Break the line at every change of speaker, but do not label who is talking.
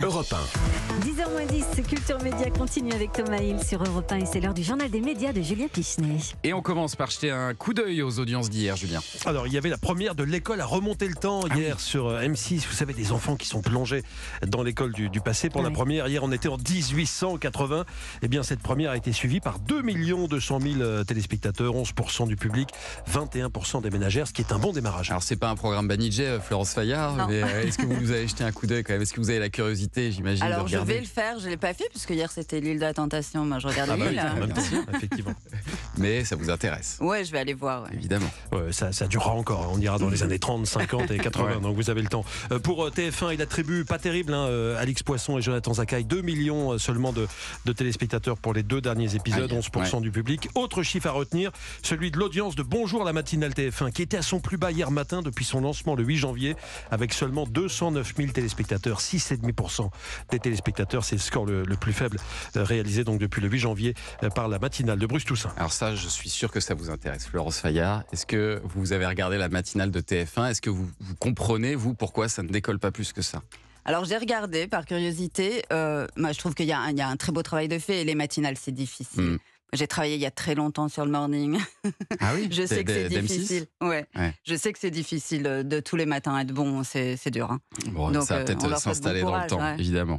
Europe 1.
10h10, Culture Média continue avec Thomas Hill sur Europe 1 et c'est l'heure du journal des médias de Julien Pichenet.
Et on commence par jeter un coup d'œil aux audiences d'hier, Julien.
Alors, il y avait la première de l'école à remonter le temps hier sur M6. Vous savez, des enfants qui sont plongés dans l'école du passé. Pour la première, hier, on était en 1880. Eh bien, cette première a été suivie par 2 200 000 téléspectateurs, 11% du public, 21% des ménagères, ce qui est un bon démarrage.
Alors, c'est pas un programme Banijé, Florence Fayard, mais est-ce que vous nous avez jeté un coup d'œil quand même? Est-ce que vous avez la curiosité, j'imagine,
Alors,
de
je
regarder?
vais le faire. Je l'ai pas fait puisque hier c'était l'île de la Tentation. Moi, je regardais l'île.
En même temps, effectivement.
Mais ça vous intéresse,
Ouais, je vais aller voir. Ouais.
évidemment.
Ouais, ça durera encore. On ira dans les années 30, 50 et 80,
Ouais.
donc vous avez le temps. Pour TF1, il attribue pas terrible, Alix Poisson et Jonathan Zakaï, 2 millions seulement de téléspectateurs pour les 2 derniers épisodes, 11% du public. Autre chiffre à retenir, celui de l'audience de Bonjour la matinale TF1, qui était à son plus bas hier matin depuis son lancement le 8 janvier, avec seulement 209 000 téléspectateurs, 6,5% des téléspectateurs. C'est le score le plus faible réalisé donc depuis le 8 janvier par la matinale de Bruce Toussaint.
Alors ça, je suis sûr que ça vous intéresse, Florence Fayard. Est-ce que vous avez regardé la matinale de TF1? Est-ce que vous comprenez, vous, pourquoi ça ne décolle pas plus que ça?
Alors, j'ai regardé par curiosité. Moi, je trouve qu'il y a un très beau travail de fait et les matinales, c'est difficile. J'ai travaillé il y a très longtemps sur le morning.
Ah oui.
Je sais que c'est
d'M6?
difficile. Ouais. Je sais que c'est difficile de tous les matins être bon. C'est dur. Hein.
Bon,
Donc,
ça va
on
peut-être
leur souhaite
s'installer
bon
dans le
courage,
temps,
ouais.
évidemment.